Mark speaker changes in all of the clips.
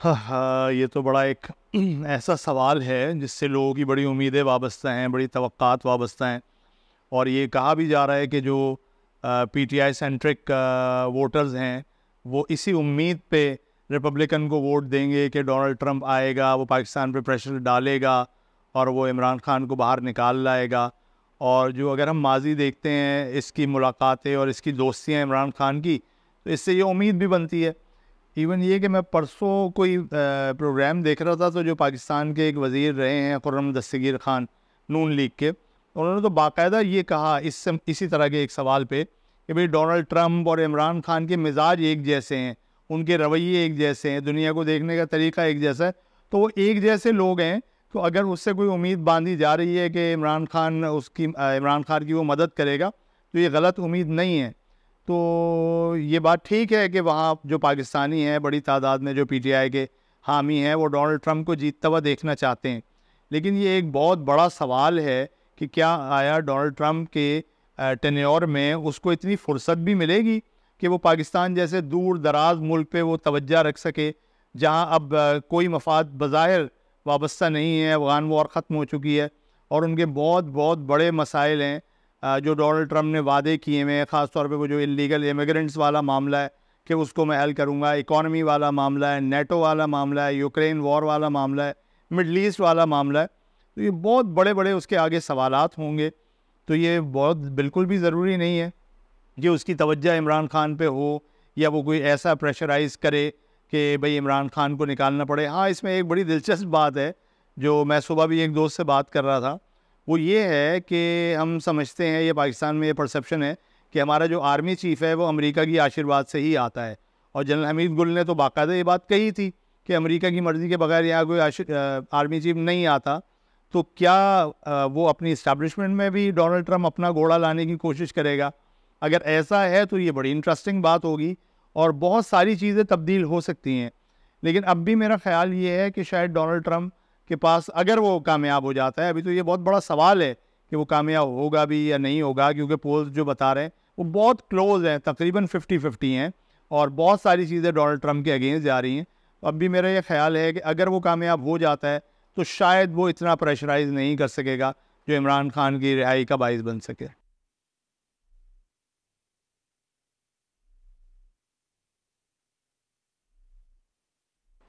Speaker 1: हाँ हाँ, ये तो बड़ा एक ऐसा सवाल है जिससे लोगों की बड़ी उम्मीदें वाबस्ता हैं, बड़ी तवक्कात वाबस्ता हैं। और ये कहा भी जा रहा है कि जो पीटीआई सेंट्रिक वोटर्स हैं वो इसी उम्मीद पे रिपब्लिकन को वोट देंगे कि डोनाल्ड ट्रंप आएगा, वो पाकिस्तान पे प्रेशर डालेगा और वो इमरान खान को बाहर निकाल लाएगा। और जो अगर हम माजी देखते हैं इसकी मुलाकातें और इसकी दोस्तियां इमरान खान की, तो इससे ये उम्मीद भी बनती है। इवन ये कि मैं परसों कोई प्रोग्राम देख रहा था, तो जो पाकिस्तान के एक वज़ीर रहे हैं खुर्रम दस्तगीर खान, नून लीग के, उन्होंने तो बाकायदा ये कहा इसी तरह के एक सवाल पे कि भाई डोनाल्ड ट्रंप और इमरान खान के मिजाज एक जैसे हैं, उनके रवैये एक जैसे हैं, दुनिया को देखने का तरीका एक जैसा है, तो वो एक जैसे लोग हैं। तो अगर उससे कोई उम्मीद बांधी जा रही है कि इमरान खान की वो मदद करेगा, तो ये गलत उम्मीद नहीं है। तो ये बात ठीक है कि वहाँ जो पाकिस्तानी हैं बड़ी तादाद में, जो पीटीआई के हामी हैं, वो डोनाल्ड ट्रंप को जीतता हुआ देखना चाहते हैं। लेकिन ये एक बहुत बड़ा सवाल है कि क्या आया डोनाल्ड ट्रंप के टेन्योर में उसको इतनी फुर्सत भी मिलेगी कि वो पाकिस्तान जैसे दूर दराज मुल्क पे वो तवज्जो रख सके, जहाँ अब कोई मफाद बज़ाहिर वाबस्ता नहीं है, अफ़गान वॉर ख़त्म हो चुकी है और उनके बहुत बहुत बड़े मसाइल हैं जो डोनाल्ड ट्रंप ने वादे किए हुए हैं। ख़ास तौर पे वो जो इलीगल इमिग्रेंट्स वाला मामला है कि उसको मैं हल करूँगा, इकॉनमी वाला मामला है, नेटो वाला मामला है, यूक्रेन वॉर वाला मामला है, मिडल ईस्ट वाला मामला है। तो ये बहुत बड़े बड़े उसके आगे सवालात होंगे। तो ये बहुत बिल्कुल भी ज़रूरी नहीं है कि उसकी तवज्जो इमरान खान पे हो या वो कोई ऐसा प्रेशराइज़ करे कि भाई इमरान खान को निकालना पड़े। हाँ, इसमें एक बड़ी दिलचस्प बात है जो मैं सुबह भी एक दोस्त से बात कर रहा था, वो ये है कि हम समझते हैं, ये पाकिस्तान में ये परसेप्शन है कि हमारा जो आर्मी चीफ़ है वो अमेरिका की आशीर्वाद से ही आता है। और जनरल हमीद गुल ने तो बाकायदा ये बात कही थी कि अमेरिका की मर्ज़ी के बगैर यहाँ कोई आर्मी चीफ नहीं आता। तो क्या वो अपनी इस्टेब्लिशमेंट में भी डोनाल्ड ट्रंप अपना घोड़ा लाने की कोशिश करेगा? अगर ऐसा है तो ये बड़ी इंटरेस्टिंग बात होगी और बहुत सारी चीज़ें तब्दील हो सकती हैं। लेकिन अब भी मेरा ख़्याल ये है कि शायद डोनाल्ड ट्रंप के पास, अगर वो कामयाब हो जाता है, अभी तो ये बहुत बड़ा सवाल है कि वो कामयाब होगा भी या नहीं होगा, क्योंकि पोल्स जो बता रहे हैं वो बहुत क्लोज हैं, तकरीबन 50-50 हैं और बहुत सारी चीज़ें डोनाल्ड ट्रंप के अगेंस्ट जा रही हैं। अब भी मेरा ये ख्याल है कि अगर वो कामयाब हो जाता है तो शायद वो इतना प्रेशराइज नहीं कर सकेगा जो इमरान खान की रिहाई का बाइस बन सके।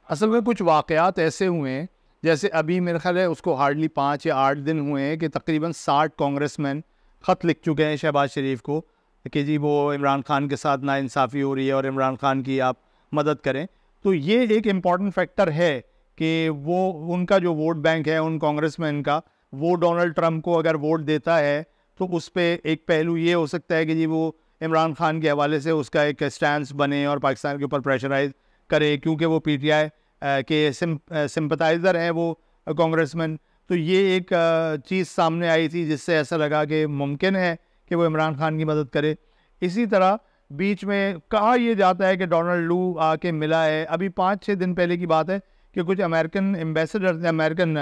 Speaker 1: असल में कुछ वाक़यात ऐसे हुए हैं, जैसे अभी मेरे ख्याल है उसको हार्डली 5 या 8 दिन हुए हैं कि तकरीबन 60 कांग्रेसमैन ख़त लिख चुके हैं शहबाज शरीफ को कि जी वो इमरान खान के साथ नाइंसाफ़ी हो रही है और इमरान खान की आप मदद करें। तो ये एक इम्पॉर्टेंट फैक्टर है कि वो उनका जो वोट बैंक है उन कांग्रेसमैन का, वो डोनाल्ड ट्रंप को अगर वोट देता है तो उस पर एक पहलू ये हो सकता है कि जी वो इमरान खान के हवाले से उसका एक स्टैंस बने और पाकिस्तान के ऊपर प्रेशराइज करे, क्योंकि वो पीटीआई के सिंपथाइज़र हैं वो कांग्रेसमैन। तो ये एक चीज़ सामने आई थी जिससे ऐसा लगा कि मुमकिन है कि वो इमरान खान की मदद करे। इसी तरह बीच में कहा यह जाता है कि डोनाल्ड लू आके मिला है, अभी 5-6 दिन पहले की बात है कि कुछ अमेरिकन एम्बेसडर, अमेरिकन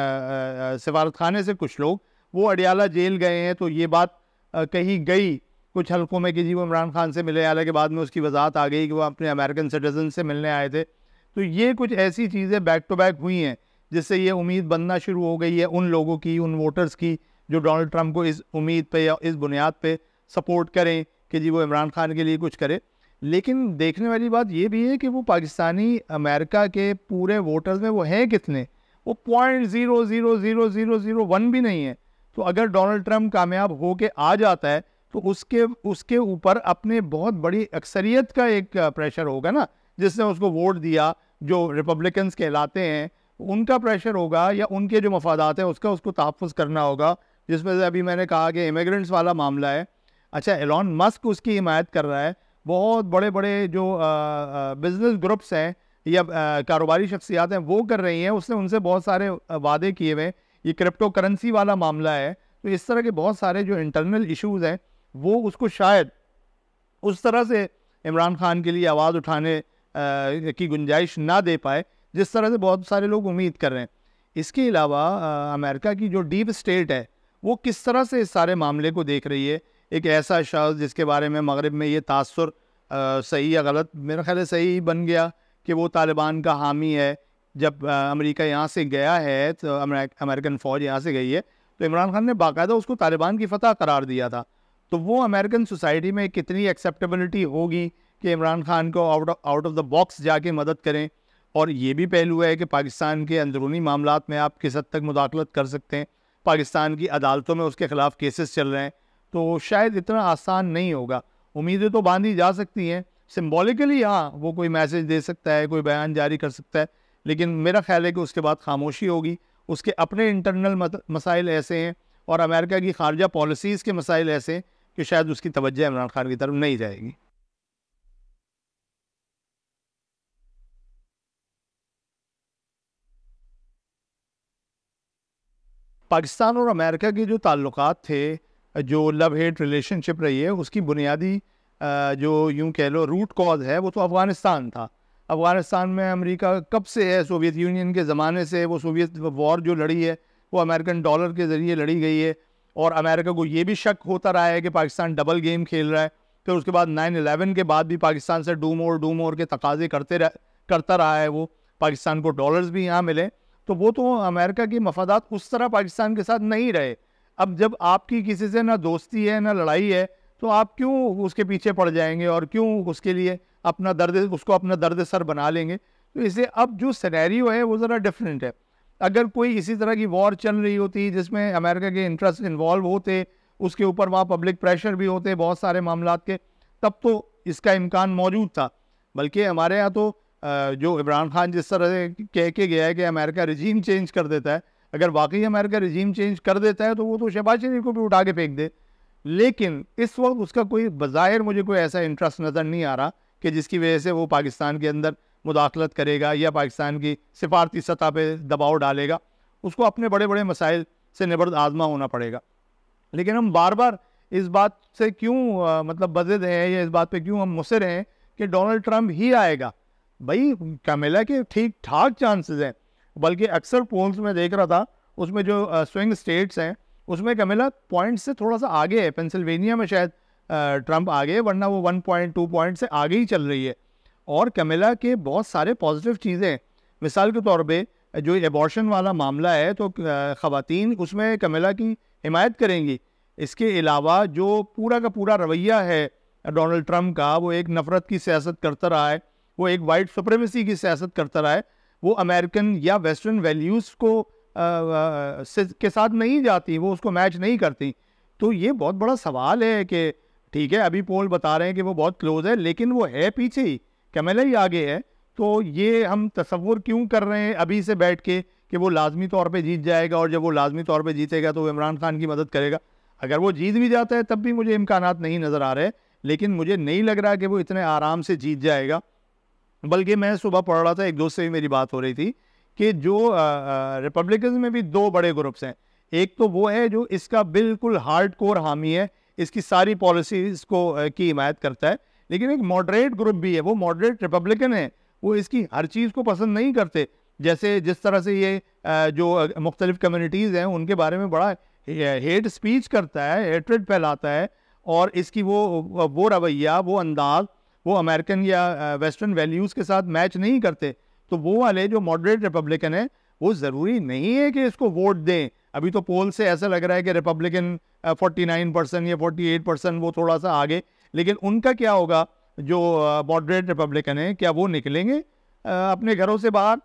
Speaker 1: सफारत खाने से कुछ लोग वो अडियाला जेल गए हैं। तो ये बात कही गई कुछ हल्कों में कि जी वो इमरान खान से मिले, हालांकि बाद में उसकी वजाहत आ गई कि वो अपने अमेरिकन सिटीजन से मिलने आए थे। तो ये कुछ ऐसी चीज़ें बैक टू बैक हुई हैं जिससे ये उम्मीद बनना शुरू हो गई है उन लोगों की, उन वोटर्स की जो डोनाल्ड ट्रंप को इस उम्मीद पे या इस बुनियाद पे सपोर्ट करें कि जी वो इमरान खान के लिए कुछ करे। लेकिन देखने वाली बात ये भी है कि वो पाकिस्तानी अमेरिका के पूरे वोटर्स में वो हैं कितने, वो 0.0000001 भी नहीं है। तो अगर डोनाल्ड ट्रंप कामयाब हो के आ जाता है तो उसके ऊपर अपने बहुत बड़ी अक्सरियत का एक प्रेशर होगा ना, जिसने उसको वोट दिया, जो रिपब्लिकन्स कहलाते हैं, उनका प्रेशर होगा या उनके जो मफादात हैं उसका उसको तहफ़्फ़ुज़ करना होगा। जिसमें से अभी मैंने कहा कि इमिग्रेंट्स वाला मामला है, अच्छा एलॉन मस्क उसकी हिमायत कर रहा है, बहुत बड़े बड़े जो बिज़नेस ग्रुप्स हैं या कारोबारी शख्सियात हैं वो कर रही हैं, उसने उनसे बहुत सारे वादे किए हुए हैं। ये क्रिप्टो करेंसी वाला मामला है। तो इस तरह के बहुत सारे जो इंटरनल इश्यूज़ हैं वो उसको शायद उस तरह से इमरान खान के लिए आवाज़ उठाने की गुंजाइश ना दे पाए जिस तरह से बहुत सारे लोग उम्मीद कर रहे हैं। इसके अलावा अमेरिका की जो डीप स्टेट है वो किस तरह से इस सारे मामले को देख रही है। एक ऐसा शख्स जिसके बारे में मगरिब में ये तासुर सही या गलत, मेरा ख्याल है सही बन गया कि वो तालिबान का हामी है, जब अमेरिका यहाँ से गया है, तो अमेरिकन फ़ौज यहाँ से गई है, तो इमरान खान ने बाकायदा उसको तालिबान की फ़तह करार दिया था। तो वो अमेरिकन सोसाइटी में कितनी एक्सेप्टेबिलिटी होगी कि इमरान खान को आउट ऑफ द बॉक्स जाके मदद करें। और ये भी पहलू है कि पाकिस्तान के अंदरूनी मामलात में आप किस हद तक मुदाखलत कर सकते हैं। पाकिस्तान की अदालतों में उसके ख़िलाफ़ केसेस चल रहे हैं, तो शायद इतना आसान नहीं होगा। उम्मीदें तो बांधी जा सकती हैं, सिम्बॉलिकली हाँ वो कोई मैसेज दे सकता है, कोई बयान जारी कर सकता है, लेकिन मेरा ख्याल है कि उसके बाद खामोशी होगी। उसके अपने इंटरनल मसाइल ऐसे हैं और अमेरिका की खारजा पॉलिसीज़ के मसाइल ऐसे हैं कि शायद उसकी तवज्जो इमरान खान की तरफ नहीं जाएगी। पाकिस्तान और अमेरिका के जो ताल्लुकात थे, जो लव हेट रिलेशनशिप रही है, उसकी बुनियादी जो यूं कह लो रूट कॉज है वो तो अफ़गानिस्तान था। अफ़गानिस्तान में अमेरिका कब से है, सोवियत यूनियन के ज़माने से वो सोवियत वॉर जो लड़ी है वो अमेरिकन डॉलर के ज़रिए लड़ी गई है। और अमेरिका को ये भी शक होता रहा है कि पाकिस्तान डबल गेम खेल रहा है। फिर उसके बाद 9/11 के बाद भी पाकिस्तान से डू मोर के तकाजे करता रहा है। वो पाकिस्तान को डॉलर्स भी यहाँ मिले, तो वो तो अमेरिका के मफादात उस तरह पाकिस्तान के साथ नहीं रहे। अब जब आपकी किसी से ना दोस्ती है ना लड़ाई है, तो आप क्यों उसके पीछे पड़ जाएंगे और क्यों उसके लिए अपना दर्द सर बना लेंगे। तो इसलिए अब जो सिनेरियो है वो ज़रा डिफरेंट है। अगर कोई इसी तरह की वॉर चल रही होती जिसमें अमेरिका के इंटरेस्ट इन्वॉल्व होते, उसके ऊपर वहाँ पब्लिक प्रेशर भी होते बहुत सारे मामलात के, तब तो इसका इम्कान मौजूद था। बल्कि हमारे यहाँ तो जो इमरान खान जिस तरह से कह के गया है कि अमेरिका रिजीम चेंज कर देता है, अगर वाकई अमेरिका रिजीम चेंज कर देता है तो वो तो शहबाज शरीफ को भी उठा के फेंक दे। लेकिन इस वक्त उसका कोई बज़ाहिर मुझे कोई ऐसा इंटरेस्ट नज़र नहीं आ रहा कि जिसकी वजह से वो पाकिस्तान के अंदर मुदाखलत करेगा या पाकिस्तान की सिफारती सतह पे दबाव डालेगा। उसको अपने बड़े बड़े मसाइल से निबर्द आज़मा होना पड़ेगा। लेकिन हम बार बार इस बात से क्यों मतलब बज़िद हैं या इस बात पे क्यों हम मुसर हैं कि डोनाल्ड ट्रंप ही आएगा। भाई कैमिला के ठीक ठाक चांसेस हैं, बल्कि अक्सर पोल्स में देख रहा था उसमें जो स्विंग स्टेट्स हैं उसमें कैमिला पॉइंट से थोड़ा सा आगे है। पेंसिल्वेनिया में शायद ट्रंप आगे है, वरना वो 1.2 पॉइंट से आगे ही चल रही है। और कैमिला के बहुत सारे पॉजिटिव चीज़ें हैं। मिसाल के तौर पे जो एबॉर्शन वाला मामला है तो ख़वातीन उसमें कैमिला की हिमायत करेंगी। इसके अलावा जो पूरा का पूरा रवैया है डोनाल्ड ट्रंप का, वो एक नफ़रत की सियासत करता रहा है, वो एक वाइट सुप्रीमेसी की सियासत करता रहा है, वो अमेरिकन या वेस्टर्न वैल्यूज़ को के साथ नहीं जाती, वो उसको मैच नहीं करती। तो ये बहुत बड़ा सवाल है कि ठीक है अभी पोल बता रहे हैं कि वो बहुत क्लोज है, लेकिन वो है पीछे ही, कैमिला ही आगे है। तो ये हम तसव्वुर क्यों कर रहे हैं अभी से बैठ के कि वो लाजमी तौर पे जीत जाएगा, और जब वो लाजमी तौर पे जीतेगा तो वो इमरान खान की मदद करेगा। अगर वो जीत भी जाता है तब भी मुझे इम्कानात नहीं नज़र आ रहे, लेकिन मुझे नहीं लग रहा कि वो इतने आराम से जीत जाएगा। बल्कि मैं सुबह पढ़ रहा था, एक दोस्त से भी मेरी बात हो रही थी कि जो रिपब्लिकन में भी दो बड़े ग्रुप्स हैं। एक तो वो है जो इसका बिल्कुल हार्ड कोर हामी है, इसकी सारी पॉलिसीज़ को की हिमायत करता है, लेकिन एक मॉडरेट ग्रुप भी है, वो मॉडरेट रिपब्लिकन है, वो इसकी हर चीज़ को पसंद नहीं करते। जैसे जिस तरह से ये जो मुख्तलिफ कम्युनिटीज़ हैं उनके बारे में बड़ा हेट स्पीच करता है, हेट्रेड फैलाता है, और इसकी वो रवैया, वो अंदाज, वो अमेरिकन या वेस्टर्न वैल्यूज़ के साथ मैच नहीं करते। तो वो वाले जो मॉडरेट रिपब्लिकन है वो ज़रूरी नहीं है कि इसको वोट दें। अभी तो पोल से ऐसा लग रहा है कि रिपब्लिकन 49% या 48%, वो थोड़ा सा आगे, लेकिन उनका क्या होगा जो मॉडरेट रिपब्लिकन है, क्या वो निकलेंगे अपने घरों से बाहर?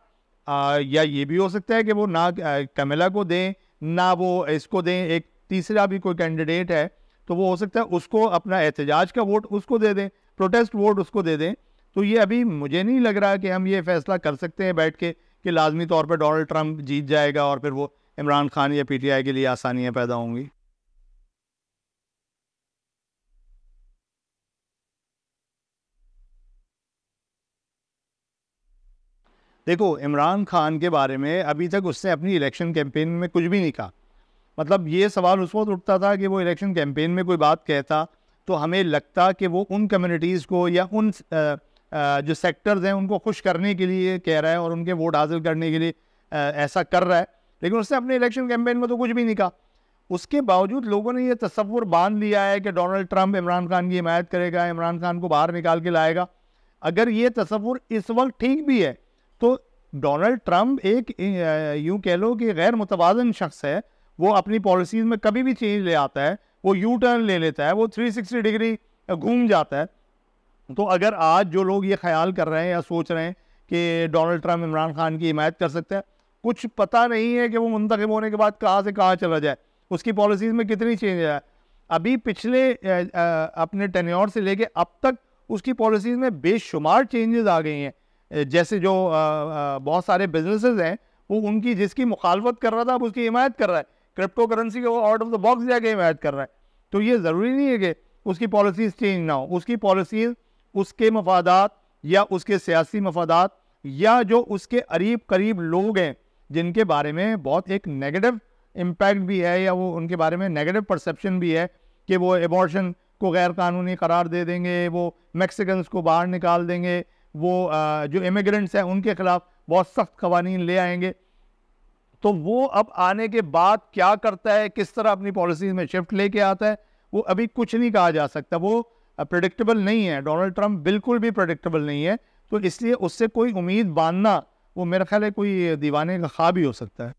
Speaker 1: या ये भी हो सकता है कि वो ना कैमिला को दें ना वो इसको दें, एक तीसरा भी कोई कैंडिडेट है तो वो हो सकता है उसको अपना एहतजाज का वोट उसको दे दें, प्रोटेस्ट वोट उसको दे दें। तो ये अभी मुझे नहीं लग रहा कि हम ये फैसला कर सकते हैं बैठ के कि लाजमी तौर पर डोनाल्ड ट्रंप जीत जाएगा और फिर वो इमरान खान या पीटीआई के लिए आसानियां पैदा होंगी। देखो, इमरान खान के बारे में अभी तक उसने अपनी इलेक्शन कैंपेन में कुछ भी नहीं कहा। मतलब ये सवाल उस वक्त उठता था कि वो इलेक्शन कैंपेन में कोई बात कहता तो हमें लगता कि वो उन कम्युनिटीज़ को या उन जो सेक्टर्स हैं उनको खुश करने के लिए कह रहा है और उनके वोट हासिल करने के लिए ऐसा कर रहा है। लेकिन उसने अपने इलेक्शन कैंपेन में तो कुछ भी नहीं कहा। उसके बावजूद लोगों ने ये तसव्वुर बांध लिया है कि डोनाल्ड ट्रंप इमरान खान की हिमायत करेगा, इमरान खान को बाहर निकाल के लाएगा। अगर ये तसव्वुर इस वक्त ठीक भी है तो डोनाल्ड ट्रंप एक यूं कह लो कि गैर मुतवाज़िन शख्स है। वो अपनी पॉलिसीज़ में कभी भी चेंज ले आता है, वो यू टर्न ले लेता है, वो 360 डिग्री घूम जाता है। तो अगर आज जो लोग ये ख्याल कर रहे हैं या सोच रहे हैं कि डोनाल्ड ट्रंप इमरान खान की हिमायत कर सकता है, कुछ पता नहीं है कि वो मुंतखब होने के बाद कहाँ से कहाँ चला जाए, उसकी पॉलिसीज़ में कितनी चेंज है। अभी पिछले अपने टेन्योर से लेके अब तक उसकी पॉलिसीज़ में बेशुमार चेंजेस आ गई हैं। जैसे जो बहुत सारे बिजनेसेस हैं, वो उनकी जिसकी मुखालफत कर रहा था अब उसकी हिमायत कर रहा है। क्रिप्टो करेंसी के वो आउट ऑफ द बॉक्स जाके हिमायत कर रहा है। तो ये ज़रूरी नहीं है कि उसकी पॉलिसीज़ चेंज ना हो। उसकी पॉलिसीज़ उसके मफादात या उसके सियासी मफादात या जो उसके करीब करीब लोग हैं जिनके बारे में बहुत एक नेगेटिव इम्पैक्ट भी है या वो उनके बारे में नेगेटिव परसेप्शन भी है कि वो एबॉर्शन को गैर कानूनी करार दे देंगे, वो मैक्सिकन्स को बाहर निकाल देंगे, वो जो इमिग्रेंट्स हैं उनके खिलाफ बहुत सख्त कवानीन ले आएंगे। तो वो अब आने के बाद क्या करता है, किस तरह अपनी पॉलिसीज में शिफ्ट लेके आता है, वो अभी कुछ नहीं कहा जा सकता। वो प्रेडिक्टेबल नहीं है। डोनाल्ड ट्रंप बिल्कुल भी प्रेडिक्टेबल नहीं है। तो इसलिए उससे कोई उम्मीद बांधना वो मेरा ख्याल है कोई दीवाने का ख्वाब ही हो सकता है।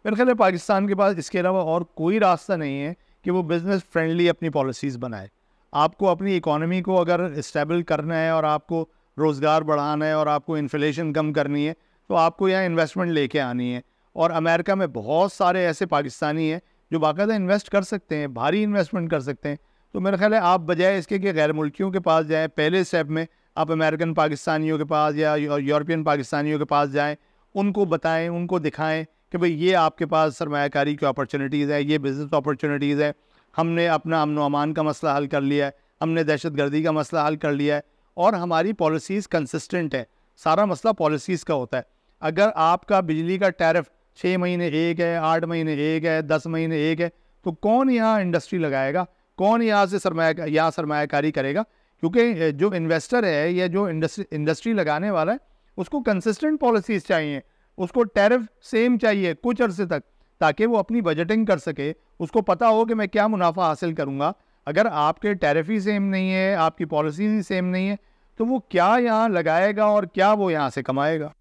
Speaker 1: मेरे ख्याल है पाकिस्तान के पास इसके अलावा और कोई रास्ता नहीं है कि वो बिज़नेस फ्रेंडली अपनी पॉलिसीज़ बनाए। आपको अपनी इकोनॉमी को अगर इस्टेबल करना है और आपको रोज़गार बढ़ाना है और आपको इन्फ्लेशन कम करनी है, तो आपको यहाँ इन्वेस्टमेंट लेके आनी है। और अमेरिका में बहुत सारे ऐसे पाकिस्तानी हैं जो बाकायदा इन्वेस्ट कर सकते हैं, भारी इन्वेस्टमेंट कर सकते हैं। तो मेरा ख्याल है आप बजाय इसके कि गैर मुल्कियों के पास जाएँ, पहले स्टेप में आप अमेरिकन पाकिस्तानियों के पास या यूरोपियन पाकिस्तानियों के पास जाएँ, उनको बताएँ, उनको दिखाएँ कि भाई ये आपके पास सरमायाकारी की अपॉर्चुनिटीज़ है, ये बिज़नेस अपॉर्चुनिटीज़ है। हमने अपना अमन व अमान का मसला हल कर लिया है, हमने दहशतगर्दी का मसला हल कर लिया है और हमारी पॉलिसीज़ कंसिस्टेंट है। सारा मसला पॉलिसीज़ का होता है। अगर आपका बिजली का टैरिफ 6 महीने एक है, 8 महीने एक है, 10 महीने एक है, तो कौन यहाँ इंडस्ट्री लगाएगा, कौन यहाँ से सरमायाकारी करेगा? क्योंकि जो इन्वेस्टर है या जो इंडस्ट्री लगाने वाला है उसको कंसिस्टेंट पॉलिसीज़ चाहिए, उसको टैरिफ सेम चाहिए कुछ अरसे तक, ताकि वो अपनी बजटिंग कर सके, उसको पता हो कि मैं क्या मुनाफा हासिल करूँगा। अगर आपके टैरिफ ही सेम नहीं है, आपकी पॉलिसी ही सेम नहीं है, तो वो क्या यहाँ लगाएगा और क्या वो यहाँ से कमाएगा?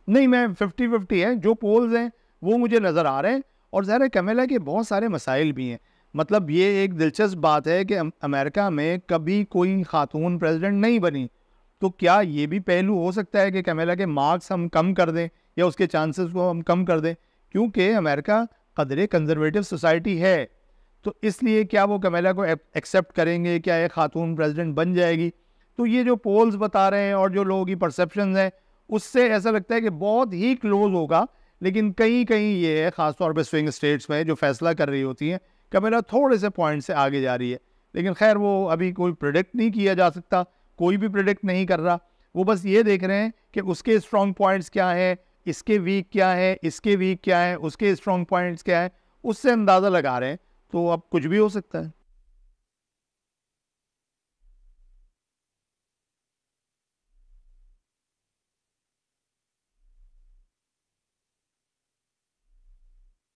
Speaker 1: नहीं, मैं 50-50 है। जो पोल्स हैं वो मुझे नज़र आ रहे हैं और ज़ाहिर है कमेला के बहुत सारे मसाइल भी हैं। मतलब ये एक दिलचस्प बात है कि अमेरिका में कभी कोई खातून प्रेसिडेंट नहीं बनी। तो क्या ये भी पहलू हो सकता है कि कमेला के मार्क्स हम कम कर दें या उसके चांसेस को हम कम कर दें? क्योंकि अमेरिका कदरे कंजर्वेटिव सोसाइटी है, तो इसलिए क्या वो कमेला को एक्सेप्ट करेंगे? क्या एक खातून प्रेसिडेंट बन जाएगी? तो ये जो पोल्स बता रहे हैं और जो लोगों की परसेप्शन है, उससे ऐसा लगता है कि बहुत ही क्लोज होगा। लेकिन कहीं कहीं ये है, ख़ासतौर पर स्विंग स्टेट्स में जो फैसला कर रही होती हैं, कमेला थोड़े से पॉइंट से आगे जा रही है। लेकिन खैर वो अभी कोई प्रिडिक्ट नहीं किया जा सकता, कोई भी प्रिडिक्ट नहीं कर रहा। वो बस ये देख रहे हैं कि उसके स्ट्रॉन्ग पॉइंट्स क्या हैं, इसके वीक क्या है, इसके वीक क्या है, उसके स्ट्रॉन्ग पॉइंट्स क्या है, उससे अंदाज़ा लगा रहे हैं। तो अब कुछ भी हो सकता है।